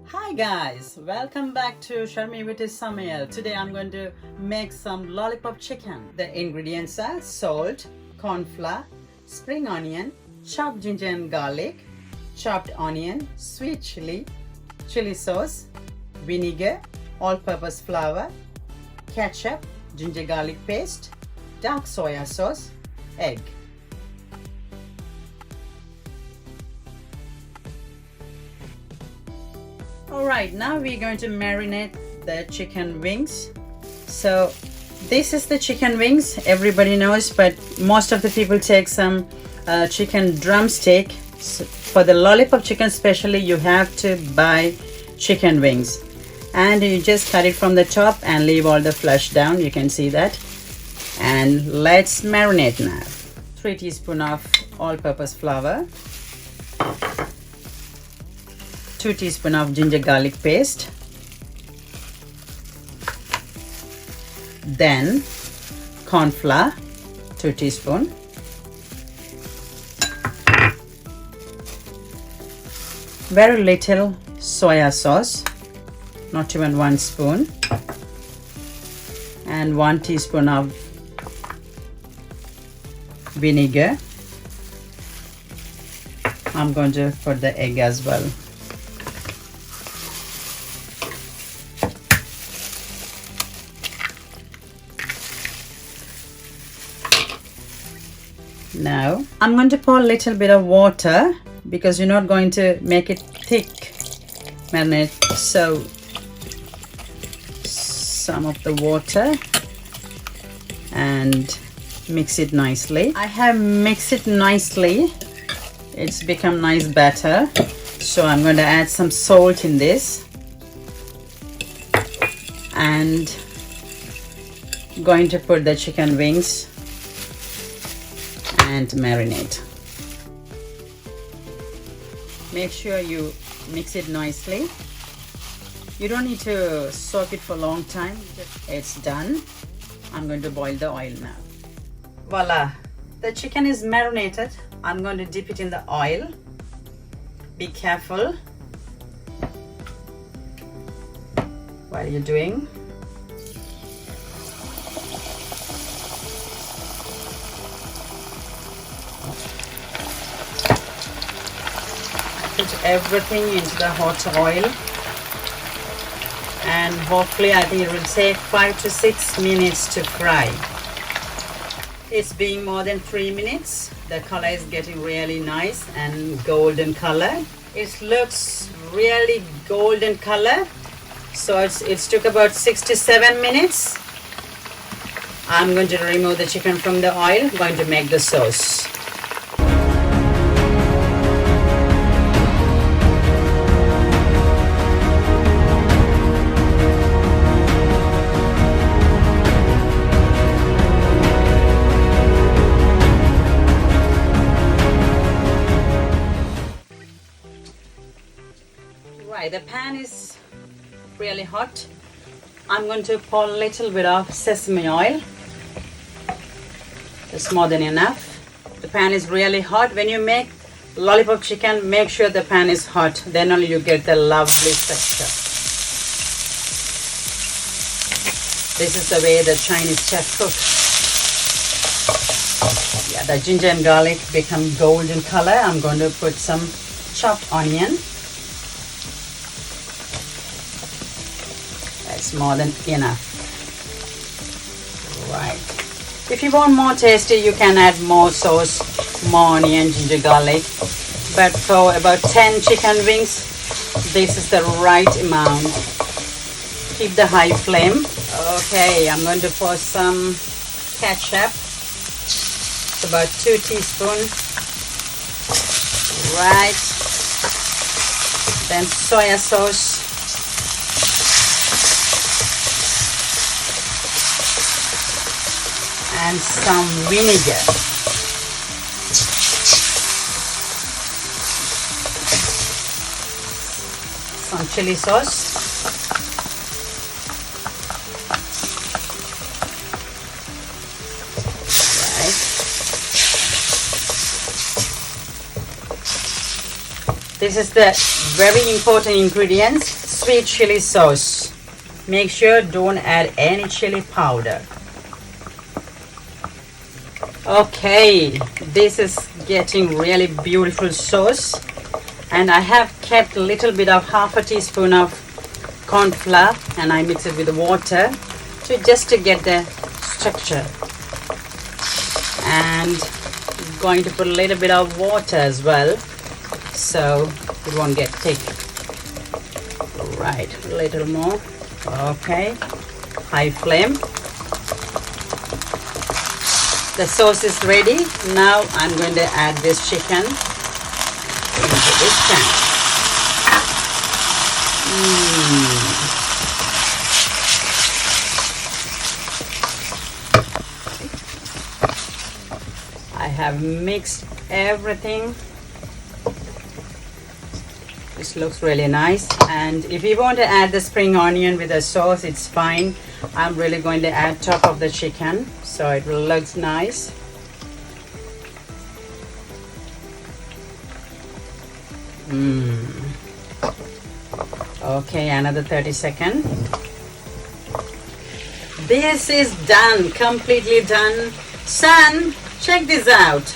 Hi guys, welcome back to Sharmy Veetu Samayal. Today I'm going to make some lollipop chicken. The ingredients are salt, cornflour, spring onion, chopped ginger and garlic, chopped onion, sweet chili sauce, vinegar, all-purpose flour, ketchup, ginger garlic paste, dark soya sauce, egg. Alright, now we're going to marinate the chicken wings. So this is the chicken wings, everybody knows, but most of the people take some chicken drumstick. So for the lollipop chicken especially, you have to buy chicken wings. And you just cut it from the top and leave all the flesh down, you can see that. And let's marinate now. 3 teaspoons of all-purpose flour. 2 teaspoons of ginger garlic paste, then corn flour 2 teaspoons, very little soya sauce, not even 1 spoon, and 1 teaspoon of vinegar. I'm going to put the egg as well. Now I'm going to pour a little bit of water because you're not going to make it thick marinade, so some of the water and mix it nicely. I have mixed it nicely, it's become nice batter, so I'm going to add some salt in this and going to put the chicken wings and marinate. Make sure you mix it nicely. You don't need to soak it for a long time. It's done. I'm going to boil the oil now. Voila, the chicken is marinated. I'm going to dip it in the oil. Be careful while you're doing. Put everything into the hot oil and hopefully I think it will take 5 to 6 minutes to fry. It's being more than 3 minutes. The color is getting really nice and golden color. It looks really golden color. So it's took about 6 to 7 minutes. I'm going to remove the chicken from the oil. I'm going to make the sauce. The pan is really hot. I'm going to pour a little bit of sesame oil. It's more than enough. The pan is really hot. When you make lollipop chicken, make sure the pan is hot. Then only you get the lovely texture. This is the way the Chinese chef cooks. Yeah, the ginger and garlic become golden color. I'm going to put some chopped onion. That's more than enough. Right. If you want more tasty, you can add more sauce, more onion, ginger, garlic. But for about 10 chicken wings, this is the right amount. Keep the high flame. Okay, I'm going to pour some ketchup. It's about 2 teaspoons. Right. Then soya sauce. And some vinegar. Some chili sauce. Right. This is the very important ingredients, sweet chili sauce. Make sure don't add any chili powder. Okay, this is getting really beautiful sauce, and I have kept a little bit of half a teaspoon of corn flour and I mix it with water just to get the structure, and going to put a little bit of water as well so it won't get thick. Right, a little more. Okay, high flame. The sauce is ready. Now I'm going to add this chicken into this pan. I have mixed everything. This looks really nice, and if you want to add the spring onion with the sauce, it's fine. I'm really going to add top of the chicken so it looks nice. Okay, another 30 seconds. This is done, completely done. Son, check this out.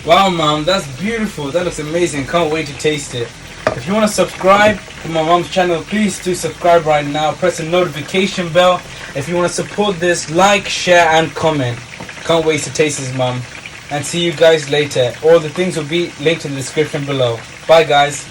Wow, Mom, that's beautiful. That looks amazing. Can't wait to taste it. If you want to subscribe to my mom's channel, please do subscribe right now. Press the notification bell. If you want to support this, like, share, and comment. Can't wait to taste this, Mom. And see you guys later. All the things will be linked in the description below. Bye, guys.